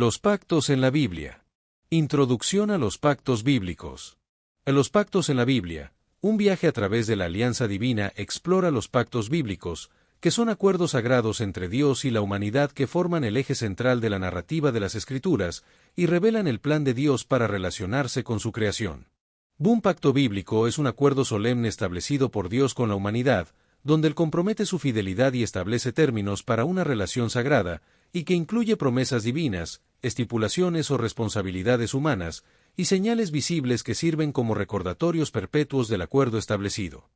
Los pactos en la Biblia. Introducción a los pactos bíblicos. En los pactos en la Biblia, un viaje a través de la alianza divina explora los pactos bíblicos, que son acuerdos sagrados entre Dios y la humanidad que forman el eje central de la narrativa de las Escrituras y revelan el plan de Dios para relacionarse con su creación. Un pacto bíblico es un acuerdo solemne establecido por Dios con la humanidad, donde Él compromete su fidelidad y establece términos para una relación sagrada, y que incluye promesas divinas, estipulaciones o responsabilidades humanas, y señales visibles que sirven como recordatorios perpetuos del acuerdo establecido.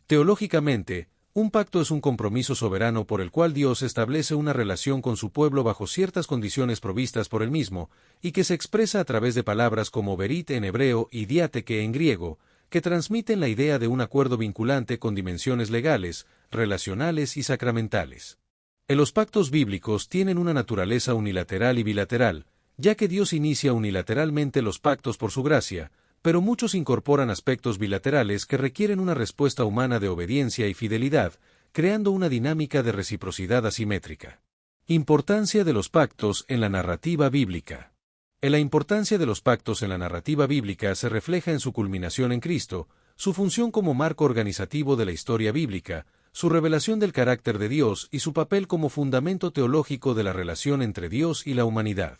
Teológicamente, un pacto es un compromiso soberano por el cual Dios establece una relación con su pueblo bajo ciertas condiciones provistas por él mismo, y que se expresa a través de palabras como berit en hebreo y diateke en griego, que transmiten la idea de un acuerdo vinculante con dimensiones legales, relacionales y sacramentales. Los pactos bíblicos tienen una naturaleza unilateral y bilateral, ya que Dios inicia unilateralmente los pactos por su gracia, pero muchos incorporan aspectos bilaterales que requieren una respuesta humana de obediencia y fidelidad, creando una dinámica de reciprocidad asimétrica. Importancia de los pactos en la narrativa bíblica. La importancia de los pactos en la narrativa bíblica se refleja en su culminación en Cristo, su función como marco organizativo de la historia bíblica, su revelación del carácter de Dios y su papel como fundamento teológico de la relación entre Dios y la humanidad.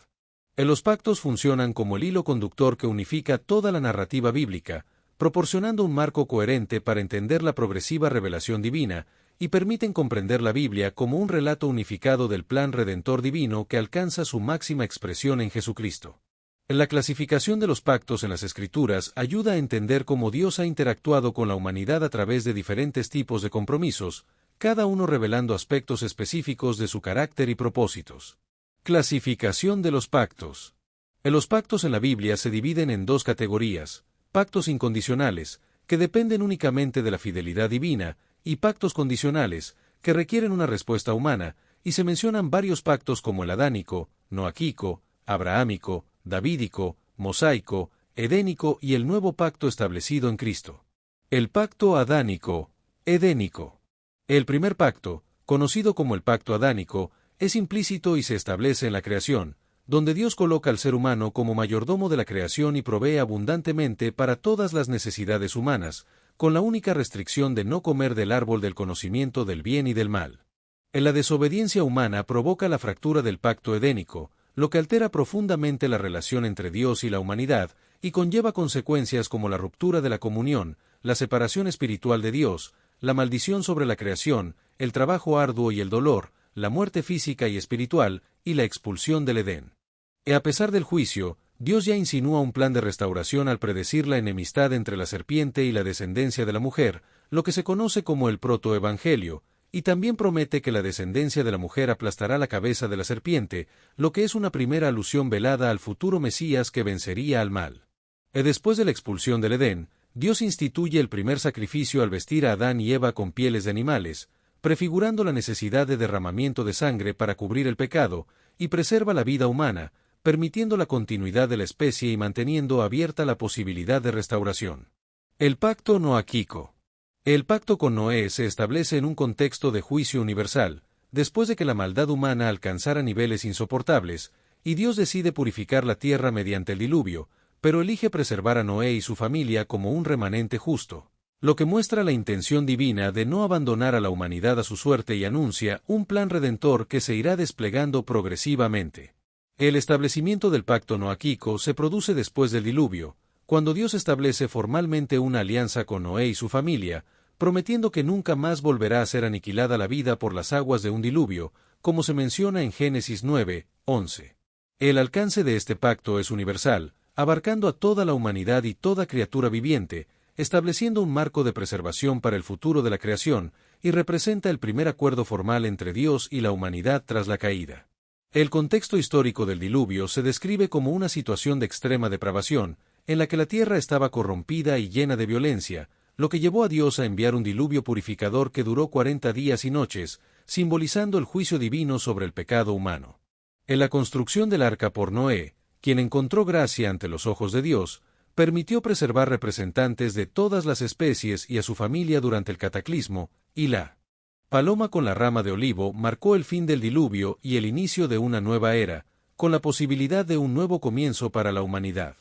Los pactos funcionan como el hilo conductor que unifica toda la narrativa bíblica, proporcionando un marco coherente para entender la progresiva revelación divina, y permiten comprender la Biblia como un relato unificado del plan redentor divino que alcanza su máxima expresión en Jesucristo. La clasificación de los pactos en las Escrituras ayuda a entender cómo Dios ha interactuado con la humanidad a través de diferentes tipos de compromisos, cada uno revelando aspectos específicos de su carácter y propósitos. Clasificación de los pactos. Los pactos en la Biblia se dividen en dos categorías: pactos incondicionales, que dependen únicamente de la fidelidad divina, y pactos condicionales, que requieren una respuesta humana, y se mencionan varios pactos como el adánico, noaquico, abrahámico, davídico, mosaico, edénico y el nuevo pacto establecido en Cristo. El pacto adánico, edénico. El primer pacto, conocido como el pacto adánico, es implícito y se establece en la creación, donde Dios coloca al ser humano como mayordomo de la creación y provee abundantemente para todas las necesidades humanas, con la única restricción de no comer del árbol del conocimiento del bien y del mal. La desobediencia humana provoca la fractura del pacto edénico, lo que altera profundamente la relación entre Dios y la humanidad, y conlleva consecuencias como la ruptura de la comunión, la separación espiritual de Dios, la maldición sobre la creación, el trabajo arduo y el dolor, la muerte física y espiritual, y la expulsión del Edén. A pesar del juicio, Dios ya insinúa un plan de restauración al predecir la enemistad entre la serpiente y la descendencia de la mujer, lo que se conoce como el protoevangelio, y también promete que la descendencia de la mujer aplastará la cabeza de la serpiente, lo que es una primera alusión velada al futuro Mesías que vencería al mal. Después de la expulsión del Edén, Dios instituye el primer sacrificio al vestir a Adán y Eva con pieles de animales, prefigurando la necesidad de derramamiento de sangre para cubrir el pecado, y preserva la vida humana, permitiendo la continuidad de la especie y manteniendo abierta la posibilidad de restauración. El pacto noaquico. El pacto con Noé se establece en un contexto de juicio universal, después de que la maldad humana alcanzara niveles insoportables, y Dios decide purificar la tierra mediante el diluvio, pero elige preservar a Noé y su familia como un remanente justo, lo que muestra la intención divina de no abandonar a la humanidad a su suerte y anuncia un plan redentor que se irá desplegando progresivamente. El establecimiento del pacto noaquico se produce después del diluvio, cuando Dios establece formalmente una alianza con Noé y su familia, prometiendo que nunca más volverá a ser aniquilada la vida por las aguas de un diluvio, como se menciona en Génesis 9:11. El alcance de este pacto es universal, abarcando a toda la humanidad y toda criatura viviente, estableciendo un marco de preservación para el futuro de la creación, y representa el primer acuerdo formal entre Dios y la humanidad tras la caída. El contexto histórico del diluvio se describe como una situación de extrema depravación, en la que la tierra estaba corrompida y llena de violencia, lo que llevó a Dios a enviar un diluvio purificador que duró 40 días y noches, simbolizando el juicio divino sobre el pecado humano. En la construcción del arca por Noé, quien encontró gracia ante los ojos de Dios, permitió preservar representantes de todas las especies y a su familia durante el cataclismo, y la paloma con la rama de olivo marcó el fin del diluvio y el inicio de una nueva era, con la posibilidad de un nuevo comienzo para la humanidad.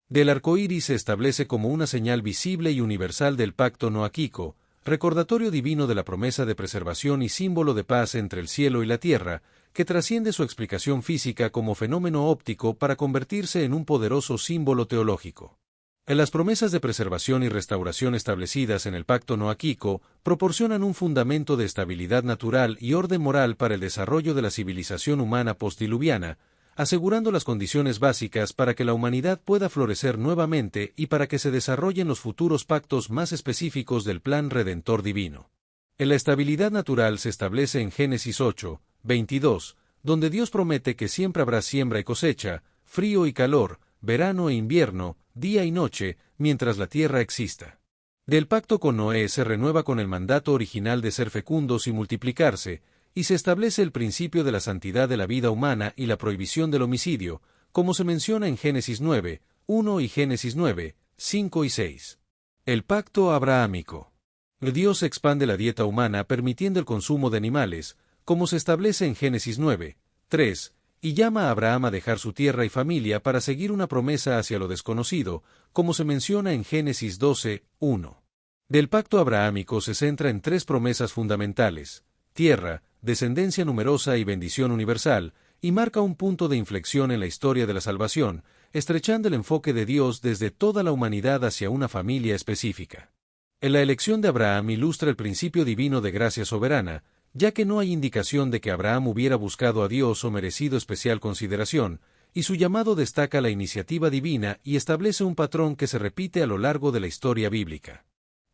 Del arco iris se establece como una señal visible y universal del pacto noaquico, recordatorio divino de la promesa de preservación y símbolo de paz entre el cielo y la tierra, que trasciende su explicación física como fenómeno óptico para convertirse en un poderoso símbolo teológico. Las promesas de preservación y restauración establecidas en el pacto noaquico proporcionan un fundamento de estabilidad natural y orden moral para el desarrollo de la civilización humana postdiluviana, asegurando las condiciones básicas para que la humanidad pueda florecer nuevamente y para que se desarrollen los futuros pactos más específicos del plan redentor divino. La estabilidad natural se establece en Génesis 8, 22, donde Dios promete que siempre habrá siembra y cosecha, frío y calor, verano e invierno, día y noche, mientras la tierra exista. Del pacto con Noé se renueva con el mandato original de ser fecundos y multiplicarse, y se establece el principio de la santidad de la vida humana y la prohibición del homicidio, como se menciona en Génesis 9, 1 y Génesis 9, 5 y 6. El pacto abrahámico. Dios expande la dieta humana permitiendo el consumo de animales, como se establece en Génesis 9, 3, y llama a Abraham a dejar su tierra y familia para seguir una promesa hacia lo desconocido, como se menciona en Génesis 12, 1. Del pacto abrahámico se centra en tres promesas fundamentales: tierra, descendencia numerosa y bendición universal, y marca un punto de inflexión en la historia de la salvación, estrechando el enfoque de Dios desde toda la humanidad hacia una familia específica. En la elección de Abraham ilustra el principio divino de gracia soberana, ya que no hay indicación de que Abraham hubiera buscado a Dios o merecido especial consideración, y su llamado destaca la iniciativa divina y establece un patrón que se repite a lo largo de la historia bíblica.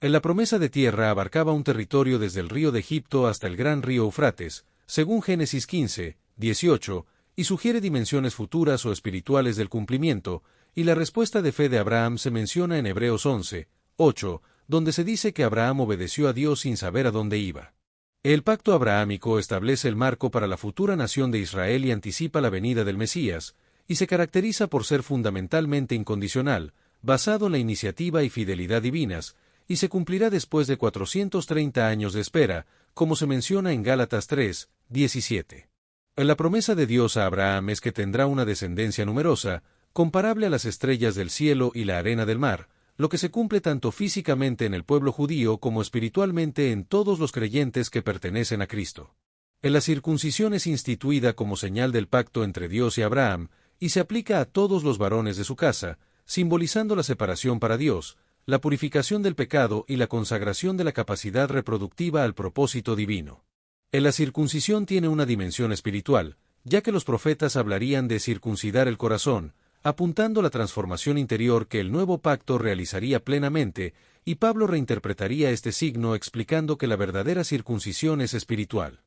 En la promesa de tierra abarcaba un territorio desde el río de Egipto hasta el gran río Eufrates, según Génesis 15, 18, y sugiere dimensiones futuras o espirituales del cumplimiento, y la respuesta de fe de Abraham se menciona en Hebreos 11, 8, donde se dice que Abraham obedeció a Dios sin saber a dónde iba. El pacto abrahámico establece el marco para la futura nación de Israel y anticipa la venida del Mesías, y se caracteriza por ser fundamentalmente incondicional, basado en la iniciativa y fidelidad divinas, y se cumplirá después de 430 años de espera, como se menciona en Gálatas 3, 17. La promesa de Dios a Abraham es que tendrá una descendencia numerosa, comparable a las estrellas del cielo y la arena del mar, lo que se cumple tanto físicamente en el pueblo judío como espiritualmente en todos los creyentes que pertenecen a Cristo. La circuncisión es instituida como señal del pacto entre Dios y Abraham, y se aplica a todos los varones de su casa, simbolizando la separación para Dios, la purificación del pecado y la consagración de la capacidad reproductiva al propósito divino. La circuncisión tiene una dimensión espiritual, ya que los profetas hablarían de circuncidar el corazón, apuntando la transformación interior que el nuevo pacto realizaría plenamente, y Pablo reinterpretaría este signo explicando que la verdadera circuncisión es espiritual.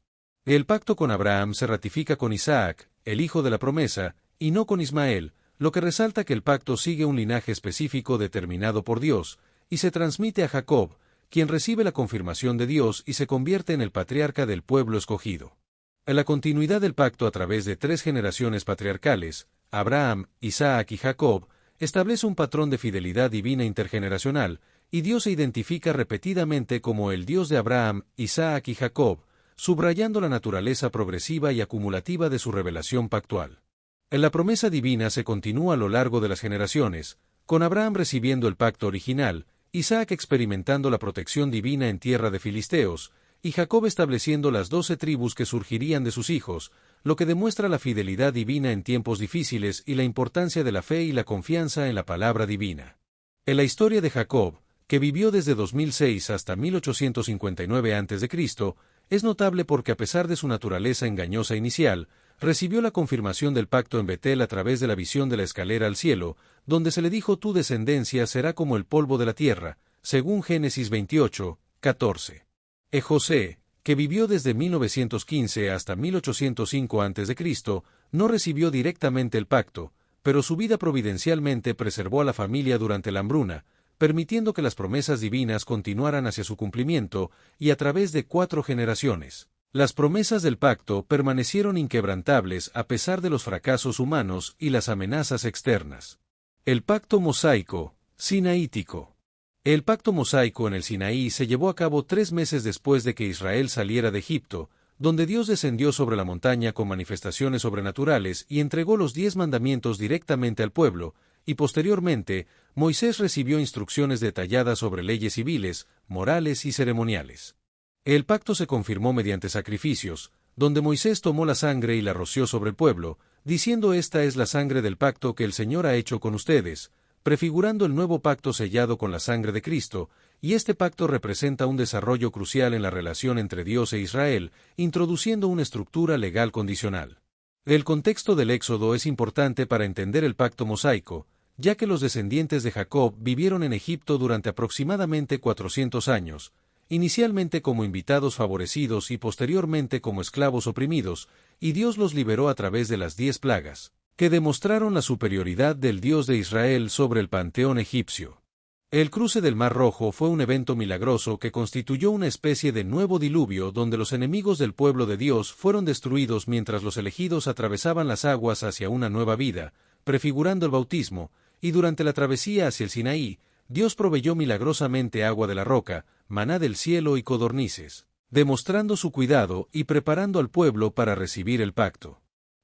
El pacto con Abraham se ratifica con Isaac, el hijo de la promesa, y no con Ismael, lo que resalta que el pacto sigue un linaje específico determinado por Dios, y se transmite a Jacob, quien recibe la confirmación de Dios y se convierte en el patriarca del pueblo escogido. En la continuidad del pacto a través de tres generaciones patriarcales, Abraham, Isaac y Jacob, establece un patrón de fidelidad divina intergeneracional, y Dios se identifica repetidamente como el Dios de Abraham, Isaac y Jacob, subrayando la naturaleza progresiva y acumulativa de su revelación pactual. En la promesa divina se continúa a lo largo de las generaciones, con Abraham recibiendo el pacto original, Isaac experimentando la protección divina en tierra de filisteos, y Jacob estableciendo las 12 tribus que surgirían de sus hijos, lo que demuestra la fidelidad divina en tiempos difíciles y la importancia de la fe y la confianza en la palabra divina. En la historia de Jacob, que vivió desde 2006 hasta 1859 a.C., es notable porque a pesar de su naturaleza engañosa inicial, recibió la confirmación del pacto en Betel a través de la visión de la escalera al cielo, donde se le dijo: tu descendencia será como el polvo de la tierra, según Génesis 28, 14. José, que vivió desde 1915 hasta 1805 a.C., no recibió directamente el pacto, pero su vida providencialmente preservó a la familia durante la hambruna, permitiendo que las promesas divinas continuaran hacia su cumplimiento y a través de 4 generaciones. Las promesas del pacto permanecieron inquebrantables a pesar de los fracasos humanos y las amenazas externas. El pacto mosaico, sinaítico. El pacto mosaico en el Sinaí se llevó a cabo 3 meses después de que Israel saliera de Egipto, donde Dios descendió sobre la montaña con manifestaciones sobrenaturales y entregó los 10 mandamientos directamente al pueblo, y posteriormente, Moisés recibió instrucciones detalladas sobre leyes civiles, morales y ceremoniales. El pacto se confirmó mediante sacrificios, donde Moisés tomó la sangre y la roció sobre el pueblo, diciendo: «Esta es la sangre del pacto que el Señor ha hecho con ustedes», prefigurando el nuevo pacto sellado con la sangre de Cristo, y este pacto representa un desarrollo crucial en la relación entre Dios e Israel, introduciendo una estructura legal condicional. El contexto del Éxodo es importante para entender el pacto mosaico, ya que los descendientes de Jacob vivieron en Egipto durante aproximadamente 400 años, inicialmente como invitados favorecidos y posteriormente como esclavos oprimidos, y Dios los liberó a través de las 10 plagas, que demostraron la superioridad del Dios de Israel sobre el panteón egipcio. El cruce del Mar Rojo fue un evento milagroso que constituyó una especie de nuevo diluvio donde los enemigos del pueblo de Dios fueron destruidos mientras los elegidos atravesaban las aguas hacia una nueva vida, prefigurando el bautismo, y durante la travesía hacia el Sinaí, Dios proveyó milagrosamente agua de la roca, maná del cielo y codornices, demostrando su cuidado y preparando al pueblo para recibir el pacto.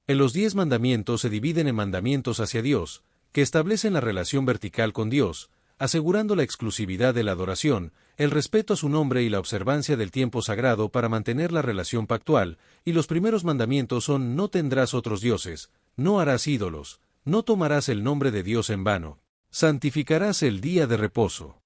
En los 10 mandamientos se dividen en mandamientos hacia Dios, que establecen la relación vertical con Dios, asegurando la exclusividad de la adoración, el respeto a su nombre y la observancia del tiempo sagrado para mantener la relación pactual, y los primeros mandamientos son: no tendrás otros dioses, no harás ídolos, no tomarás el nombre de Dios en vano, santificarás el día de reposo.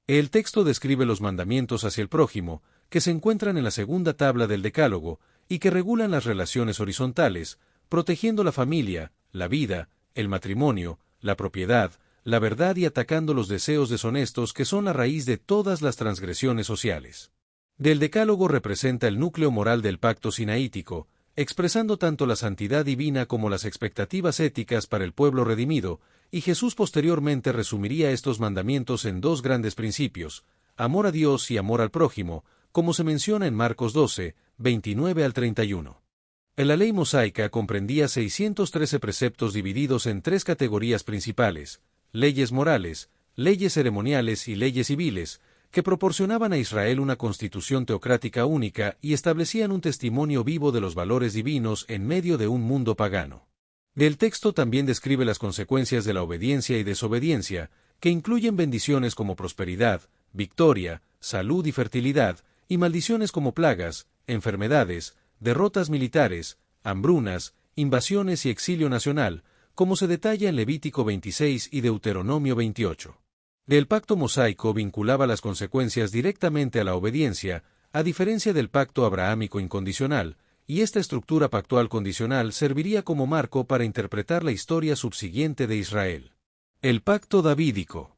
El texto describe los mandamientos hacia el prójimo, que se encuentran en la segunda tabla del Decálogo, y que regulan las relaciones horizontales, protegiendo la familia, la vida, el matrimonio, la propiedad, la verdad y atacando los deseos deshonestos que son la raíz de todas las transgresiones sociales. Del Decálogo representa el núcleo moral del pacto sinaítico, expresando tanto la santidad divina como las expectativas éticas para el pueblo redimido, y Jesús posteriormente resumiría estos mandamientos en 2 grandes principios: amor a Dios y amor al prójimo, como se menciona en Marcos 12, 29 al 31. La ley mosaica comprendía 613 preceptos divididos en 3 categorías principales: leyes morales, leyes ceremoniales y leyes civiles, que proporcionaban a Israel una constitución teocrática única y establecían un testimonio vivo de los valores divinos en medio de un mundo pagano. El texto también describe las consecuencias de la obediencia y desobediencia, que incluyen bendiciones como prosperidad, victoria, salud y fertilidad, y maldiciones como plagas, enfermedades, derrotas militares, hambrunas, invasiones y exilio nacional, como se detalla en Levítico 26 y Deuteronomio 28. El pacto mosaico vinculaba las consecuencias directamente a la obediencia, a diferencia del pacto abrahámico incondicional, y esta estructura pactual condicional serviría como marco para interpretar la historia subsiguiente de Israel. El pacto davídico.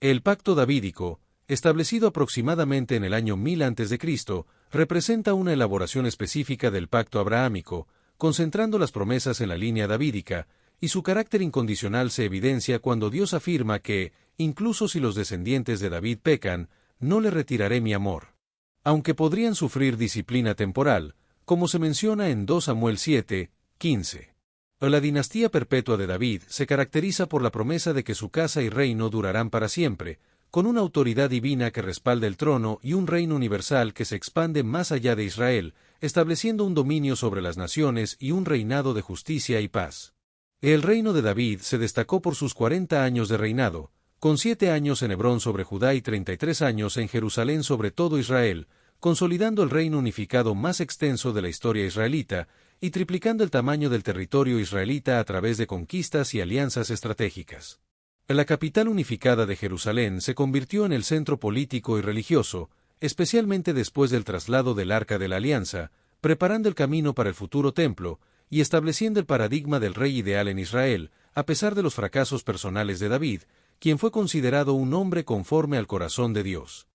El pacto davídico, establecido aproximadamente en el año 1000 a.C., representa una elaboración específica del pacto abrahámico, concentrando las promesas en la línea davídica, y su carácter incondicional se evidencia cuando Dios afirma que, incluso si los descendientes de David pecan, no le retiraré mi amor. Aunque podrían sufrir disciplina temporal, como se menciona en 2 Samuel 7, 15. La dinastía perpetua de David se caracteriza por la promesa de que su casa y reino durarán para siempre, con una autoridad divina que respalda el trono y un reino universal que se expande más allá de Israel, estableciendo un dominio sobre las naciones y un reinado de justicia y paz. El reino de David se destacó por sus 40 años de reinado, con 7 años en Hebrón sobre Judá y 33 años en Jerusalén sobre todo Israel, consolidando el reino unificado más extenso de la historia israelita, y triplicando el tamaño del territorio israelita a través de conquistas y alianzas estratégicas. La capital unificada de Jerusalén se convirtió en el centro político y religioso, especialmente después del traslado del Arca de la Alianza, preparando el camino para el futuro templo, y estableciendo el paradigma del rey ideal en Israel, a pesar de los fracasos personales de David, quien fue considerado un hombre conforme al corazón de Dios.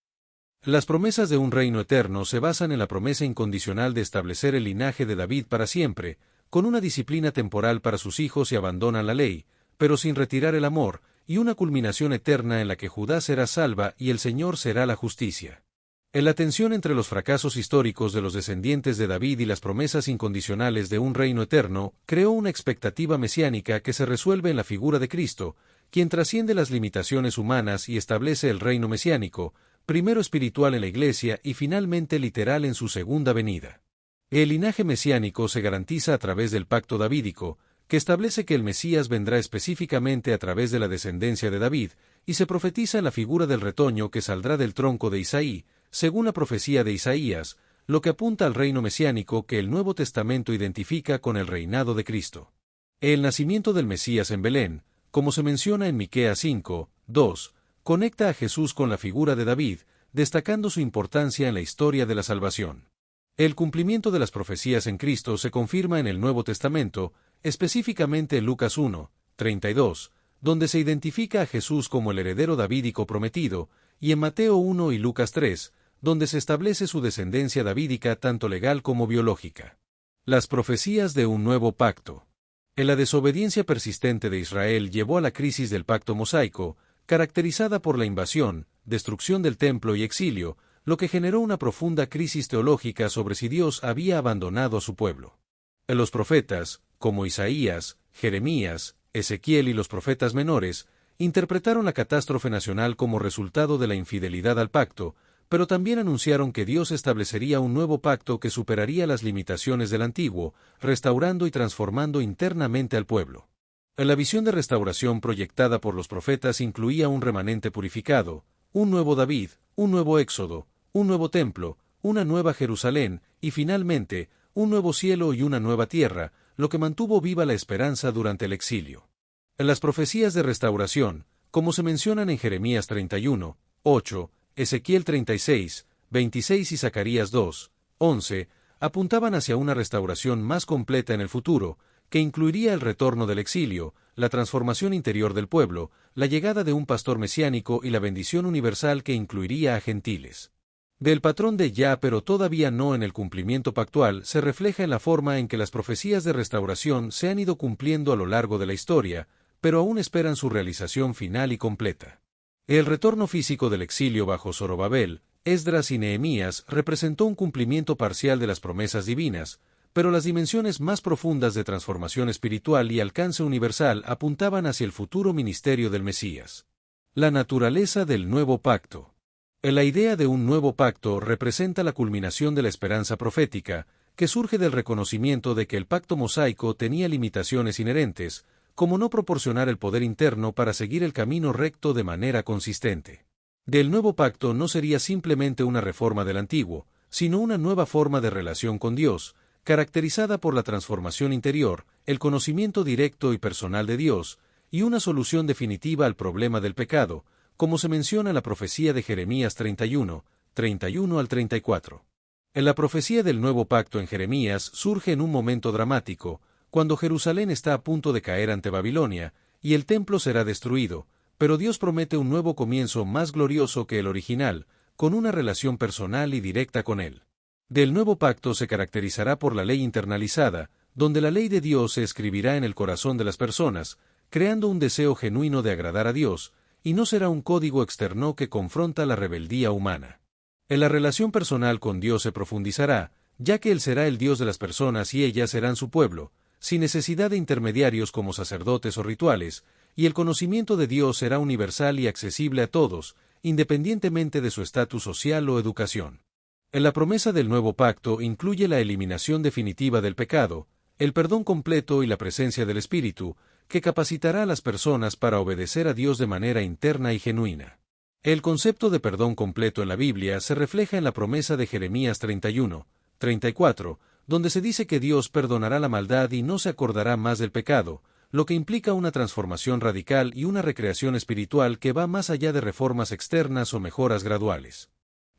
Las promesas de un reino eterno se basan en la promesa incondicional de establecer el linaje de David para siempre, con una disciplina temporal para sus hijos y abandonan la ley, pero sin retirar el amor, y una culminación eterna en la que Judá será salva y el Señor será la justicia. La tensión entre los fracasos históricos de los descendientes de David y las promesas incondicionales de un reino eterno creó una expectativa mesiánica que se resuelve en la figura de Cristo, quien trasciende las limitaciones humanas y establece el reino mesiánico, primero espiritual en la Iglesia y finalmente literal en su segunda venida. El linaje mesiánico se garantiza a través del pacto davídico, que establece que el Mesías vendrá específicamente a través de la descendencia de David, y se profetiza en la figura del retoño que saldrá del tronco de Isaí, según la profecía de Isaías, lo que apunta al reino mesiánico que el Nuevo Testamento identifica con el reinado de Cristo. El nacimiento del Mesías en Belén, como se menciona en Miqueas 5, 2, conecta a Jesús con la figura de David, destacando su importancia en la historia de la salvación. El cumplimiento de las profecías en Cristo se confirma en el Nuevo Testamento, específicamente en Lucas 1, 32, donde se identifica a Jesús como el heredero davídico prometido, y en Mateo 1 y Lucas 3, donde se establece su descendencia davídica tanto legal como biológica. Las profecías de un nuevo pacto. La desobediencia persistente de Israel llevó a la crisis del pacto mosaico, caracterizada por la invasión, destrucción del templo y exilio, lo que generó una profunda crisis teológica sobre si Dios había abandonado a su pueblo. Los profetas, como Isaías, Jeremías, Ezequiel y los profetas menores, interpretaron la catástrofe nacional como resultado de la infidelidad al pacto, pero también anunciaron que Dios establecería un nuevo pacto que superaría las limitaciones del antiguo, restaurando y transformando internamente al pueblo. La visión de restauración proyectada por los profetas incluía un remanente purificado, un nuevo David, un nuevo Éxodo, un nuevo templo, una nueva Jerusalén, y finalmente, un nuevo cielo y una nueva tierra, lo que mantuvo viva la esperanza durante el exilio. Las profecías de restauración, como se mencionan en Jeremías 31, 8, Ezequiel 36, 26 y Zacarías 2, 11, apuntaban hacia una restauración más completa en el futuro, que incluiría el retorno del exilio, la transformación interior del pueblo, la llegada de un pastor mesiánico y la bendición universal que incluiría a gentiles. Del patrón de ya pero todavía no en el cumplimiento pactual se refleja en la forma en que las profecías de restauración se han ido cumpliendo a lo largo de la historia, pero aún esperan su realización final y completa. El retorno físico del exilio bajo Zorobabel, Esdras y Nehemías representó un cumplimiento parcial de las promesas divinas, pero las dimensiones más profundas de transformación espiritual y alcance universal apuntaban hacia el futuro ministerio del Mesías. La naturaleza del nuevo pacto. La idea de un nuevo pacto representa la culminación de la esperanza profética, que surge del reconocimiento de que el pacto mosaico tenía limitaciones inherentes, como no proporcionar el poder interno para seguir el camino recto de manera consistente. Del nuevo pacto no sería simplemente una reforma del antiguo, sino una nueva forma de relación con Dios, caracterizada por la transformación interior, el conocimiento directo y personal de Dios, y una solución definitiva al problema del pecado, como se menciona en la profecía de Jeremías 31, 31 al 34. En la profecía del nuevo pacto en Jeremías surge en un momento dramático, cuando Jerusalén está a punto de caer ante Babilonia, y el templo será destruido, pero Dios promete un nuevo comienzo más glorioso que el original, con una relación personal y directa con Él. Del nuevo pacto se caracterizará por la ley internalizada, donde la ley de Dios se escribirá en el corazón de las personas, creando un deseo genuino de agradar a Dios, y no será un código externo que confronta la rebeldía humana. En la relación personal con Dios se profundizará, ya que Él será el Dios de las personas y ellas serán su pueblo, sin necesidad de intermediarios como sacerdotes o rituales, y el conocimiento de Dios será universal y accesible a todos, independientemente de su estatus social o educación. En la promesa del nuevo pacto incluye la eliminación definitiva del pecado, el perdón completo y la presencia del Espíritu, que capacitará a las personas para obedecer a Dios de manera interna y genuina. El concepto de perdón completo en la Biblia se refleja en la promesa de Jeremías 31, 34, donde se dice que Dios perdonará la maldad y no se acordará más del pecado, lo que implica una transformación radical y una recreación espiritual que va más allá de reformas externas o mejoras graduales.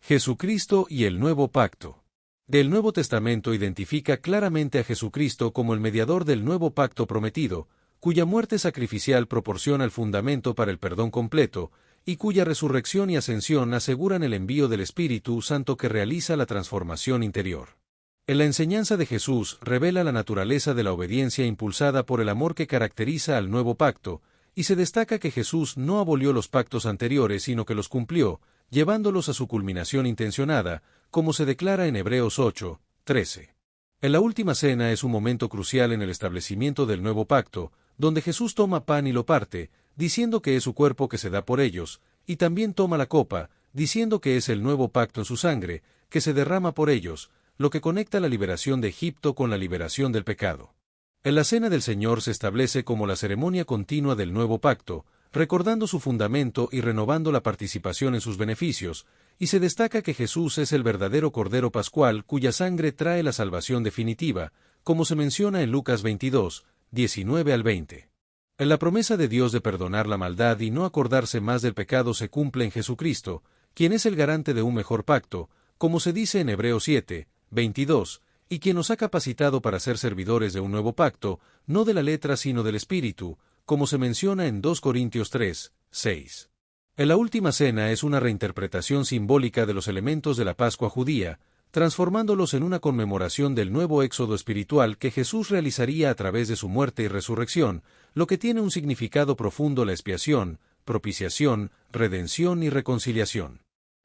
Jesucristo y el nuevo pacto. El Nuevo Testamento identifica claramente a Jesucristo como el mediador del nuevo pacto prometido, cuya muerte sacrificial proporciona el fundamento para el perdón completo, y cuya resurrección y ascensión aseguran el envío del Espíritu Santo que realiza la transformación interior. En la enseñanza de Jesús revela la naturaleza de la obediencia impulsada por el amor que caracteriza al nuevo pacto, y se destaca que Jesús no abolió los pactos anteriores sino que los cumplió, llevándolos a su culminación intencionada, como se declara en Hebreos 8, 13. En la última cena es un momento crucial en el establecimiento del nuevo pacto, donde Jesús toma pan y lo parte, diciendo que es su cuerpo que se da por ellos, y también toma la copa, diciendo que es el nuevo pacto en su sangre, que se derrama por ellos, lo que conecta la liberación de Egipto con la liberación del pecado. En la Cena del Señor se establece como la ceremonia continua del nuevo pacto, recordando su fundamento y renovando la participación en sus beneficios, y se destaca que Jesús es el verdadero Cordero Pascual cuya sangre trae la salvación definitiva, como se menciona en Lucas 22, 19 al 20. La promesa de Dios de perdonar la maldad y no acordarse más del pecado se cumple en Jesucristo, quien es el garante de un mejor pacto, como se dice en Hebreos 7, 22, y quien nos ha capacitado para ser servidores de un nuevo pacto, no de la letra sino del Espíritu, como se menciona en 2 Corintios 3, 6. En la última cena es una reinterpretación simbólica de los elementos de la Pascua judía, transformándolos en una conmemoración del nuevo éxodo espiritual que Jesús realizaría a través de su muerte y resurrección, lo que tiene un significado profundo: la expiación, propiciación, redención y reconciliación.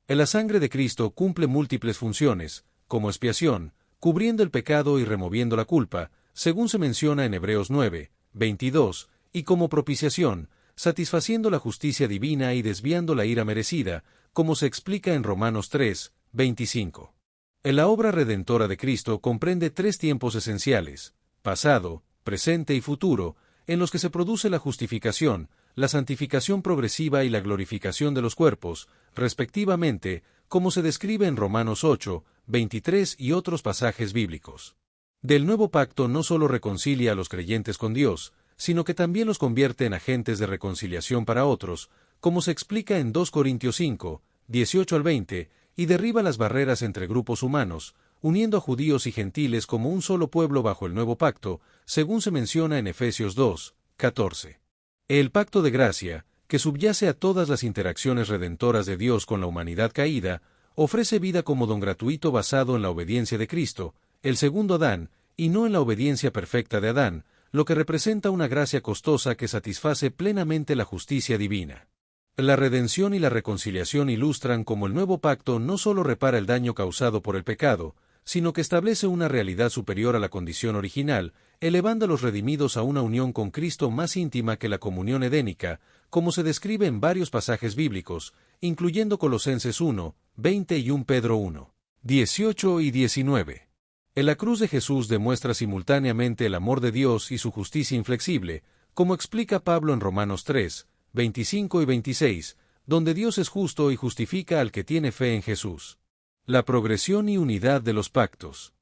La sangre de Cristo cumple múltiples funciones, como expiación, cubriendo el pecado y removiendo la culpa, según se menciona en Hebreos 9, 22, y como propiciación, satisfaciendo la justicia divina y desviando la ira merecida, como se explica en Romanos 3, 25. La obra redentora de Cristo comprende tres tiempos esenciales: pasado, presente y futuro, en los que se produce la justificación, la santificación progresiva y la glorificación de los cuerpos, respectivamente, como se describe en Romanos 8, 23 y otros pasajes bíblicos. Del nuevo pacto no solo reconcilia a los creyentes con Dios, sino que también los convierte en agentes de reconciliación para otros, como se explica en 2 Corintios 5, 18 al 20, y derriba las barreras entre grupos humanos, uniendo a judíos y gentiles como un solo pueblo bajo el nuevo pacto, según se menciona en Efesios 2, 14. El pacto de gracia, que subyace a todas las interacciones redentoras de Dios con la humanidad caída, ofrece vida como don gratuito basado en la obediencia de Cristo, el segundo Adán, y no en la obediencia perfecta de Adán, lo que representa una gracia costosa que satisface plenamente la justicia divina. La redención y la reconciliación ilustran cómo el nuevo pacto no solo repara el daño causado por el pecado, sino que establece una realidad superior a la condición original, elevando a los redimidos a una unión con Cristo más íntima que la comunión edénica, como se describe en varios pasajes bíblicos, incluyendo Colosenses 1, 20 y 1 Pedro 1, 18 y 19. En la cruz de Jesús demuestra simultáneamente el amor de Dios y su justicia inflexible, como explica Pablo en Romanos 3, 25 y 26, donde Dios es justo y justifica al que tiene fe en Jesús. La progresión y unidad de los pactos.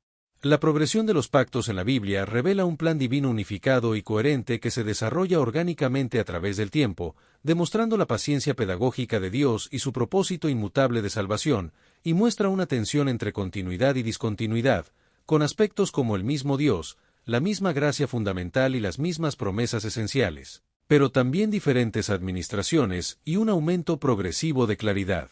La progresión de los pactos en la Biblia revela un plan divino unificado y coherente que se desarrolla orgánicamente a través del tiempo, demostrando la paciencia pedagógica de Dios y su propósito inmutable de salvación, y muestra una tensión entre continuidad y discontinuidad, con aspectos como el mismo Dios, la misma gracia fundamental y las mismas promesas esenciales, pero también diferentes administraciones y un aumento progresivo de claridad.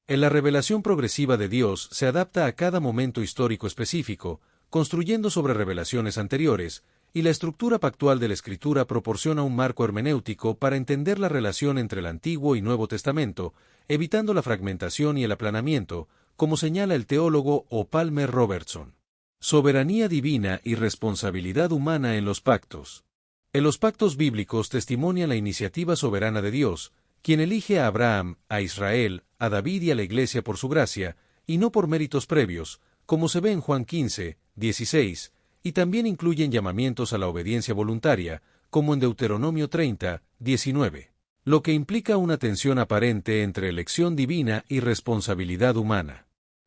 En la revelación progresiva de Dios se adapta a cada momento histórico específico, construyendo sobre revelaciones anteriores, y la estructura pactual de la Escritura proporciona un marco hermenéutico para entender la relación entre el Antiguo y Nuevo Testamento, evitando la fragmentación y el aplanamiento, como señala el teólogo O. Palmer Robertson. Soberanía divina y responsabilidad humana en los pactos. En los pactos bíblicos testimonian la iniciativa soberana de Dios, quien elige a Abraham, a Israel, a David y a la Iglesia por su gracia, y no por méritos previos, como se ve en Juan 15, 16, y también incluyen llamamientos a la obediencia voluntaria, como en Deuteronomio 30, 19, lo que implica una tensión aparente entre elección divina y responsabilidad humana.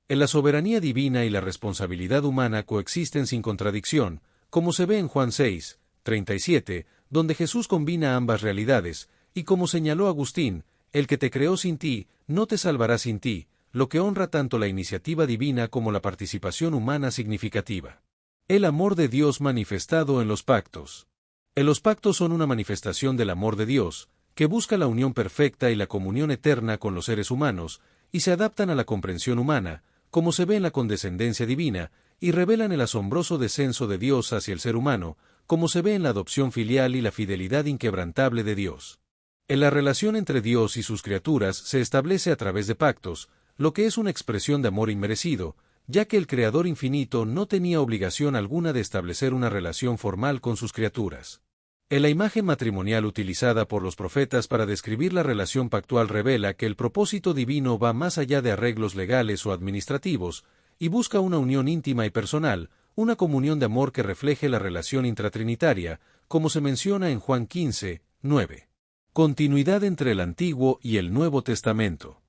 En la soberanía divina y la responsabilidad humana coexisten sin contradicción, como se ve en Juan 6, 37, donde Jesús combina ambas realidades, y como señaló Agustín, el que te creó sin ti, no te salvará sin ti, lo que honra tanto la iniciativa divina como la participación humana significativa. El amor de Dios manifestado en los pactos. Los pactos son una manifestación del amor de Dios, que busca la unión perfecta y la comunión eterna con los seres humanos, y se adaptan a la comprensión humana, como se ve en la condescendencia divina, y revelan el asombroso descenso de Dios hacia el ser humano, como se ve en la adopción filial y la fidelidad inquebrantable de Dios. En la relación entre Dios y sus criaturas se establece a través de pactos, lo que es una expresión de amor inmerecido, ya que el Creador infinito no tenía obligación alguna de establecer una relación formal con sus criaturas. En la imagen matrimonial utilizada por los profetas para describir la relación pactual revela que el propósito divino va más allá de arreglos legales o administrativos, y busca una unión íntima y personal, una comunión de amor que refleje la relación intratrinitaria, como se menciona en Juan 15, 9. Continuidad entre el Antiguo y el Nuevo Testamento.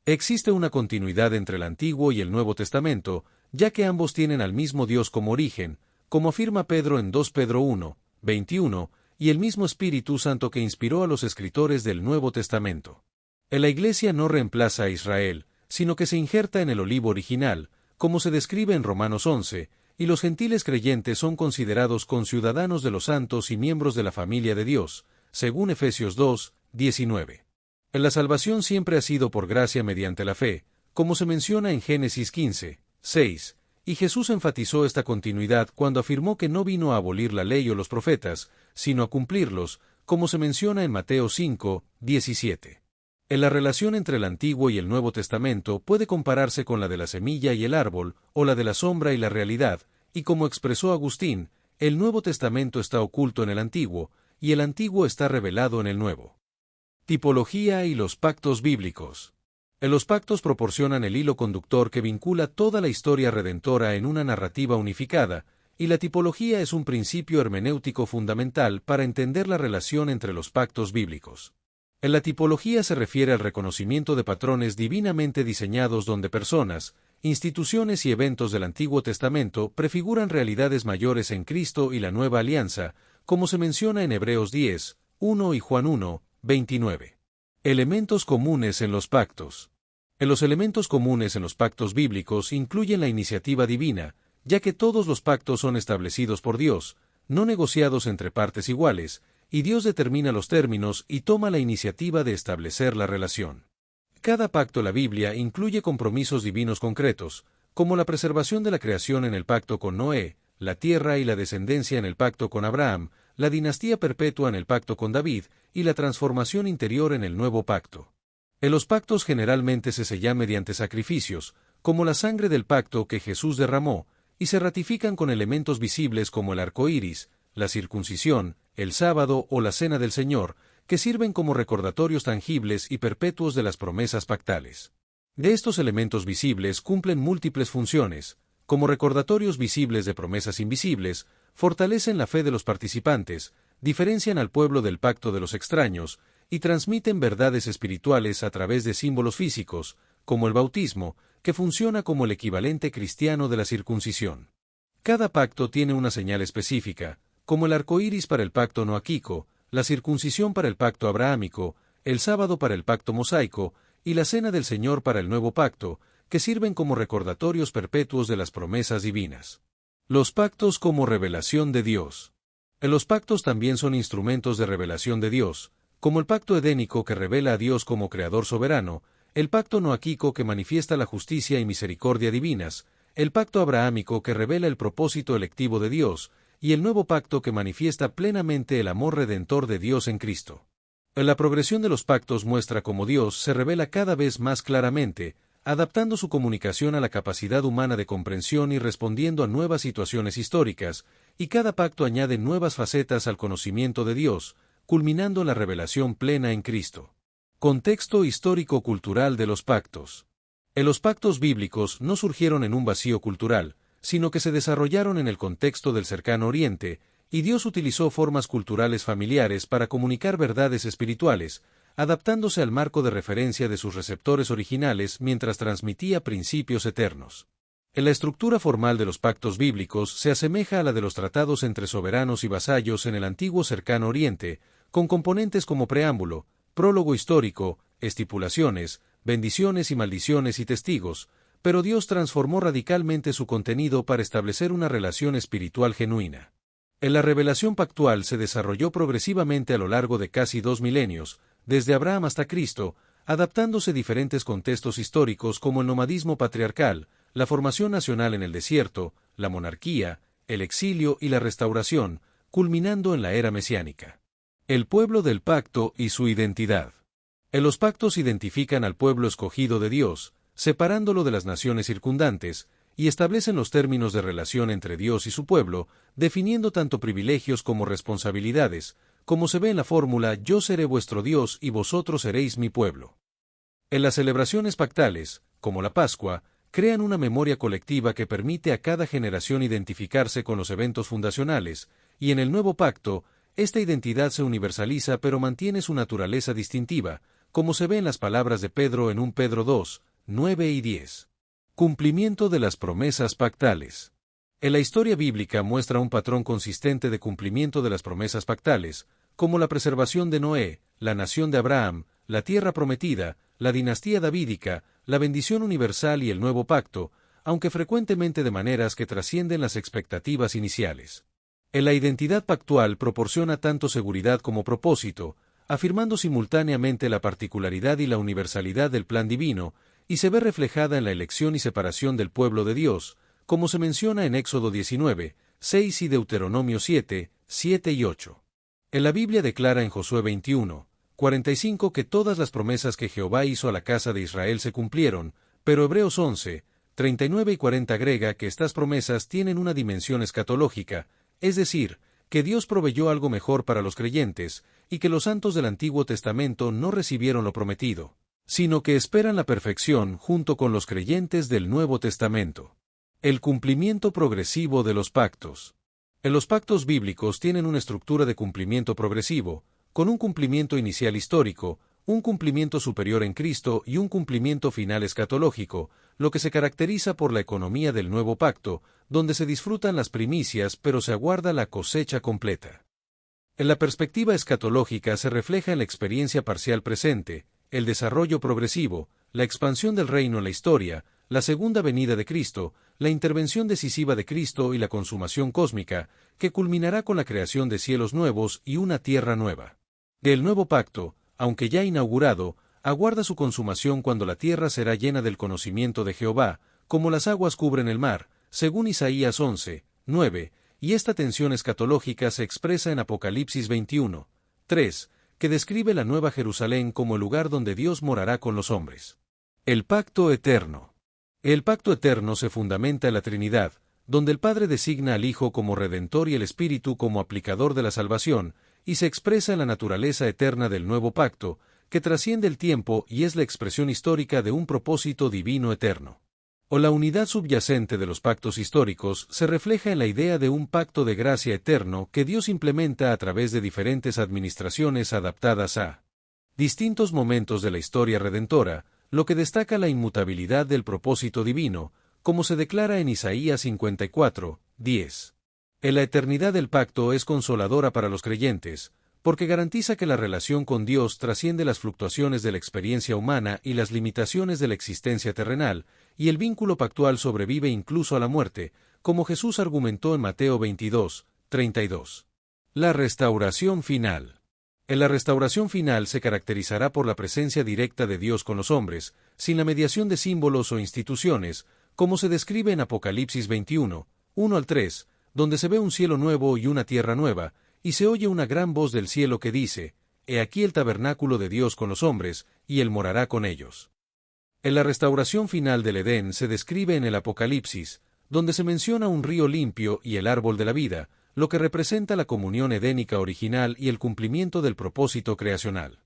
Existe una continuidad entre el Antiguo y el Nuevo Testamento, ya que ambos tienen al mismo Dios como origen, como afirma Pedro en 2 Pedro 1, 21, y el mismo Espíritu Santo que inspiró a los escritores del Nuevo Testamento. La Iglesia no reemplaza a Israel, sino que se injerta en el olivo original, como se describe en Romanos 11, y los gentiles creyentes son considerados conciudadanos de los santos y miembros de la familia de Dios, según Efesios 2, 19. La salvación siempre ha sido por gracia mediante la fe, como se menciona en Génesis 15, 6, y Jesús enfatizó esta continuidad cuando afirmó que no vino a abolir la ley o los profetas, sino a cumplirlos, como se menciona en Mateo 5, 17. La relación entre el Antiguo y el Nuevo Testamento puede compararse con la de la semilla y el árbol, o la de la sombra y la realidad, y como expresó Agustín, el Nuevo Testamento está oculto en el Antiguo, y el Antiguo está revelado en el Nuevo. Tipología y los pactos bíblicos. Los pactos proporcionan el hilo conductor que vincula toda la historia redentora en una narrativa unificada, y la tipología es un principio hermenéutico fundamental para entender la relación entre los pactos bíblicos. La tipología se refiere al reconocimiento de patrones divinamente diseñados donde personas, instituciones y eventos del Antiguo Testamento prefiguran realidades mayores en Cristo y la Nueva Alianza, como se menciona en Hebreos 10, 1 y Juan 1, 29. Elementos comunes en los pactos. Los elementos comunes en los pactos bíblicos incluyen la iniciativa divina, ya que todos los pactos son establecidos por Dios, no negociados entre partes iguales, y Dios determina los términos y toma la iniciativa de establecer la relación. Cada pacto en la Biblia incluye compromisos divinos concretos, como la preservación de la creación en el pacto con Noé, la tierra y la descendencia en el pacto con Abraham, la dinastía perpetua en el pacto con David, y la transformación interior en el nuevo pacto. En los pactos generalmente se sellan mediante sacrificios, como la sangre del pacto que Jesús derramó, y se ratifican con elementos visibles como el arco iris, la circuncisión, el sábado o la cena del Señor, que sirven como recordatorios tangibles y perpetuos de las promesas pactales. De estos elementos visibles cumplen múltiples funciones, como recordatorios visibles de promesas invisibles, fortalecen la fe de los participantes, diferencian al pueblo del pacto de los extraños, y transmiten verdades espirituales a través de símbolos físicos, como el bautismo, que funciona como el equivalente cristiano de la circuncisión. Cada pacto tiene una señal específica, como el arco iris para el pacto noaquico, la circuncisión para el pacto abrahámico, el sábado para el pacto mosaico, y la cena del Señor para el nuevo pacto, que sirven como recordatorios perpetuos de las promesas divinas. Los pactos como revelación de Dios. Los pactos también son instrumentos de revelación de Dios, como el pacto edénico que revela a Dios como creador soberano, el pacto noaquico que manifiesta la justicia y misericordia divinas, el pacto abrahámico que revela el propósito electivo de Dios, y el nuevo pacto que manifiesta plenamente el amor redentor de Dios en Cristo. La progresión de los pactos muestra cómo Dios se revela cada vez más claramente, adaptando su comunicación a la capacidad humana de comprensión y respondiendo a nuevas situaciones históricas, y cada pacto añade nuevas facetas al conocimiento de Dios, culminando en la revelación plena en Cristo. Contexto histórico-cultural de los pactos. Los pactos bíblicos no surgieron en un vacío cultural, sino que se desarrollaron en el contexto del cercano Oriente, y Dios utilizó formas culturales familiares para comunicar verdades espirituales, adaptándose al marco de referencia de sus receptores originales mientras transmitía principios eternos. En la estructura formal de los pactos bíblicos se asemeja a la de los tratados entre soberanos y vasallos en el antiguo cercano Oriente, con componentes como preámbulo, prólogo histórico, estipulaciones, bendiciones y maldiciones y testigos, pero Dios transformó radicalmente su contenido para establecer una relación espiritual genuina. En la revelación pactual se desarrolló progresivamente a lo largo de casi 2 milenios, desde Abraham hasta Cristo, adaptándose a diferentes contextos históricos como el nomadismo patriarcal, la formación nacional en el desierto, la monarquía, el exilio y la restauración, culminando en la era mesiánica. El pueblo del pacto y su identidad. Los pactos identifican al pueblo escogido de Dios, separándolo de las naciones circundantes, y establecen los términos de relación entre Dios y su pueblo, definiendo tanto privilegios como responsabilidades, como se ve en la fórmula «Yo seré vuestro Dios y vosotros seréis mi pueblo». En las celebraciones pactales, como la Pascua, crean una memoria colectiva que permite a cada generación identificarse con los eventos fundacionales, y en el nuevo pacto, esta identidad se universaliza pero mantiene su naturaleza distintiva, como se ve en las palabras de Pedro en 1 Pedro 2, 9 y 10. Cumplimiento de las promesas pactales. En la historia bíblica muestra un patrón consistente de cumplimiento de las promesas pactales, como la preservación de Noé, la nación de Abraham, la tierra prometida, la dinastía davídica, la bendición universal y el nuevo pacto, aunque frecuentemente de maneras que trascienden las expectativas iniciales. En la identidad pactual proporciona tanto seguridad como propósito, afirmando simultáneamente la particularidad y la universalidad del plan divino, y se ve reflejada en la elección y separación del pueblo de Dios, como se menciona en Éxodo 19, 6 y Deuteronomio 7, 7 y 8. En la Biblia declara en Josué 21, 45 que todas las promesas que Jehová hizo a la casa de Israel se cumplieron, pero Hebreos 11, 39 y 40 agrega que estas promesas tienen una dimensión escatológica, es decir, que Dios proveyó algo mejor para los creyentes, y que los santos del Antiguo Testamento no recibieron lo prometido, sino que esperan la perfección junto con los creyentes del Nuevo Testamento. El cumplimiento progresivo de los pactos. En los pactos bíblicos tienen una estructura de cumplimiento progresivo, con un cumplimiento inicial histórico, un cumplimiento superior en Cristo y un cumplimiento final escatológico, lo que se caracteriza por la economía del nuevo pacto, donde se disfrutan las primicias pero se aguarda la cosecha completa. En la perspectiva escatológica se refleja en la experiencia parcial presente, el desarrollo progresivo, la expansión del reino en la historia, la segunda venida de Cristo, la intervención decisiva de Cristo y la consumación cósmica, que culminará con la creación de cielos nuevos y una tierra nueva. El nuevo pacto, aunque ya inaugurado, aguarda su consumación cuando la tierra será llena del conocimiento de Jehová, como las aguas cubren el mar, según Isaías 11, 9, y esta tensión escatológica se expresa en Apocalipsis 21, 3, que describe la Nueva Jerusalén como el lugar donde Dios morará con los hombres. El pacto eterno. El pacto eterno se fundamenta en la Trinidad, donde el Padre designa al Hijo como Redentor y el Espíritu como aplicador de la salvación, y se expresa en la naturaleza eterna del nuevo pacto, que trasciende el tiempo y es la expresión histórica de un propósito divino eterno. O la unidad subyacente de los pactos históricos se refleja en la idea de un pacto de gracia eterno que Dios implementa a través de diferentes administraciones adaptadas a distintos momentos de la historia redentora, lo que destaca la inmutabilidad del propósito divino, como se declara en Isaías 54, 10. En la eternidad del pacto es consoladora para los creyentes, porque garantiza que la relación con Dios trasciende las fluctuaciones de la experiencia humana y las limitaciones de la existencia terrenal, y el vínculo pactual sobrevive incluso a la muerte, como Jesús argumentó en Mateo 22, 32. La restauración final. En la restauración final se caracterizará por la presencia directa de Dios con los hombres, sin la mediación de símbolos o instituciones, como se describe en Apocalipsis 21, 1 al 3, donde se ve un cielo nuevo y una tierra nueva, y se oye una gran voz del cielo que dice, «He aquí el tabernáculo de Dios con los hombres, y Él morará con ellos». En la restauración final del Edén se describe en el Apocalipsis, donde se menciona un río limpio y el árbol de la vida, lo que representa la comunión edénica original y el cumplimiento del propósito creacional.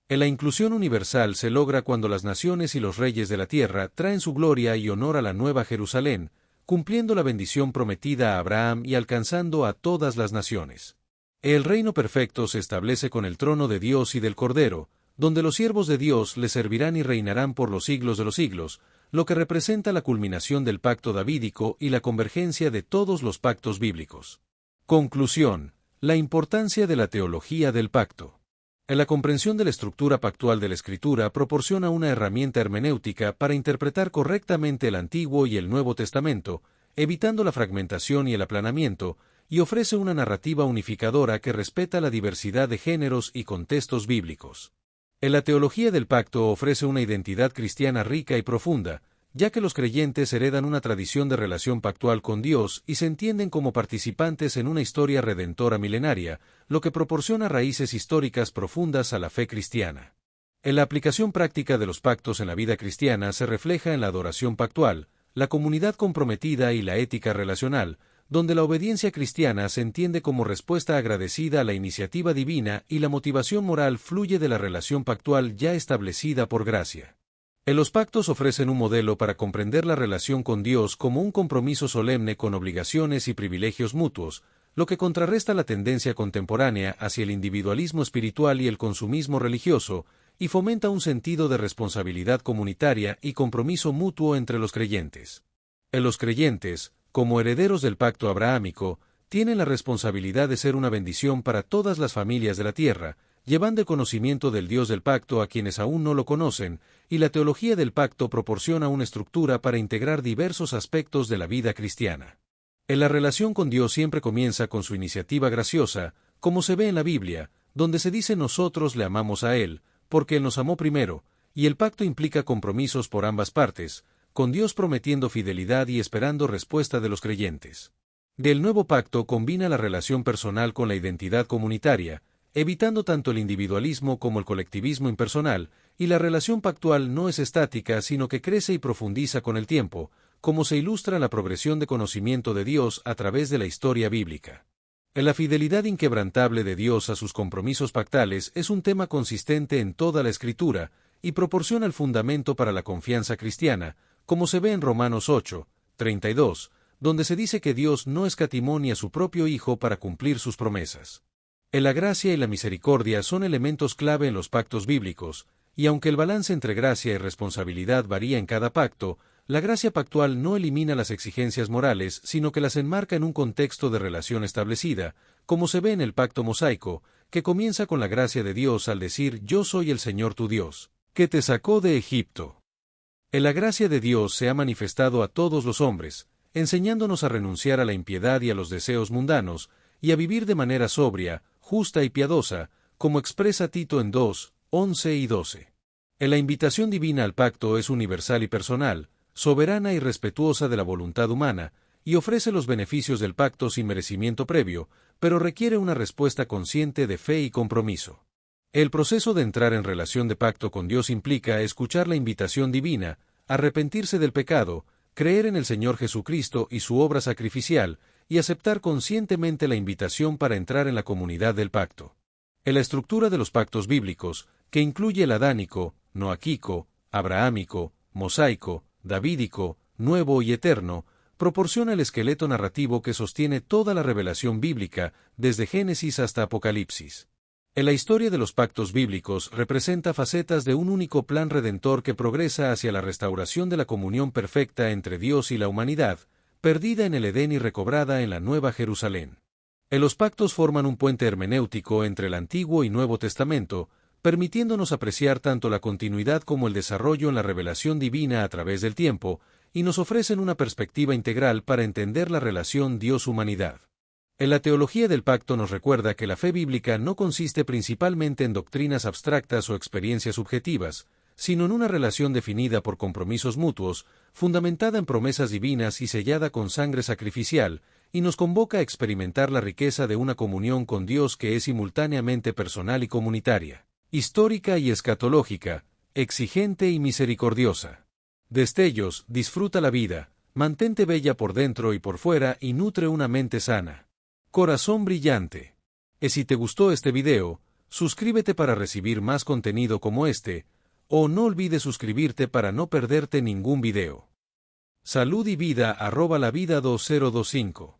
En la inclusión universal se logra cuando las naciones y los reyes de la tierra traen su gloria y honor a la Nueva Jerusalén, cumpliendo la bendición prometida a Abraham y alcanzando a todas las naciones. El reino perfecto se establece con el trono de Dios y del Cordero, donde los siervos de Dios le servirán y reinarán por los siglos de los siglos, lo que representa la culminación del pacto davídico y la convergencia de todos los pactos bíblicos. Conclusión. La importancia de la teología del pacto. En la comprensión de la estructura pactual de la Escritura proporciona una herramienta hermenéutica para interpretar correctamente el Antiguo y el Nuevo Testamento, evitando la fragmentación y el aplanamiento, y ofrece una narrativa unificadora que respeta la diversidad de géneros y contextos bíblicos. En la teología del pacto ofrece una identidad cristiana rica y profunda, ya que los creyentes heredan una tradición de relación pactual con Dios y se entienden como participantes en una historia redentora milenaria, lo que proporciona raíces históricas profundas a la fe cristiana. En la aplicación práctica de los pactos en la vida cristiana se refleja en la adoración pactual, la comunidad comprometida y la ética relacional, donde la obediencia cristiana se entiende como respuesta agradecida a la iniciativa divina y la motivación moral fluye de la relación pactual ya establecida por gracia. Los pactos ofrecen un modelo para comprender la relación con Dios como un compromiso solemne con obligaciones y privilegios mutuos, lo que contrarresta la tendencia contemporánea hacia el individualismo espiritual y el consumismo religioso, y fomenta un sentido de responsabilidad comunitaria y compromiso mutuo entre los creyentes. Los creyentes, como herederos del pacto abrahámico, tienen la responsabilidad de ser una bendición para todas las familias de la tierra, llevando el conocimiento del Dios del pacto a quienes aún no lo conocen, y la teología del pacto proporciona una estructura para integrar diversos aspectos de la vida cristiana. La relación con Dios siempre comienza con su iniciativa graciosa, como se ve en la Biblia, donde se dice nosotros le amamos a Él, porque Él nos amó primero, y el pacto implica compromisos por ambas partes, con Dios prometiendo fidelidad y esperando respuesta de los creyentes. Del nuevo pacto combina la relación personal con la identidad comunitaria, evitando tanto el individualismo como el colectivismo impersonal, y la relación pactual no es estática sino que crece y profundiza con el tiempo, como se ilustra en la progresión de conocimiento de Dios a través de la historia bíblica. La fidelidad inquebrantable de Dios a sus compromisos pactales es un tema consistente en toda la Escritura, y proporciona el fundamento para la confianza cristiana, como se ve en Romanos 8:32, donde se dice que Dios no escatimó ni a su propio Hijo para cumplir sus promesas. La gracia y la misericordia son elementos clave en los pactos bíblicos, y aunque el balance entre gracia y responsabilidad varía en cada pacto, la gracia pactual no elimina las exigencias morales, sino que las enmarca en un contexto de relación establecida, como se ve en el pacto mosaico, que comienza con la gracia de Dios al decir «Yo soy el Señor tu Dios, que te sacó de Egipto». La gracia de Dios se ha manifestado a todos los hombres, enseñándonos a renunciar a la impiedad y a los deseos mundanos, y a vivir de manera sobria, justa y piadosa, como expresa Tito en 2:11 y 12. La invitación divina al pacto es universal y personal, soberana y respetuosa de la voluntad humana, y ofrece los beneficios del pacto sin merecimiento previo, pero requiere una respuesta consciente de fe y compromiso. El proceso de entrar en relación de pacto con Dios implica escuchar la invitación divina, arrepentirse del pecado, creer en el Señor Jesucristo y su obra sacrificial, y aceptar conscientemente la invitación para entrar en la comunidad del pacto. En la estructura de los pactos bíblicos, que incluye el adánico, noaquico, abrahámico, mosaico, davídico, nuevo y eterno, proporciona el esqueleto narrativo que sostiene toda la revelación bíblica, desde Génesis hasta Apocalipsis. En la historia de los pactos bíblicos representa facetas de un único plan redentor que progresa hacia la restauración de la comunión perfecta entre Dios y la humanidad, perdida en el Edén y recobrada en la Nueva Jerusalén. Los pactos forman un puente hermenéutico entre el Antiguo y Nuevo Testamento, permitiéndonos apreciar tanto la continuidad como el desarrollo en la revelación divina a través del tiempo, y nos ofrecen una perspectiva integral para entender la relación Dios-humanidad. En la teología del pacto nos recuerda que la fe bíblica no consiste principalmente en doctrinas abstractas o experiencias subjetivas, sino en una relación definida por compromisos mutuos, fundamentada en promesas divinas y sellada con sangre sacrificial, y nos convoca a experimentar la riqueza de una comunión con Dios que es simultáneamente personal y comunitaria, histórica y escatológica, exigente y misericordiosa. Destellos, disfruta la vida, mantente bella por dentro y por fuera y nutre una mente sana. Corazón brillante. Si te gustó este video, suscríbete para recibir más contenido como este, o no olvides suscribirte para no perderte ningún video. Salud y vida @lavida2025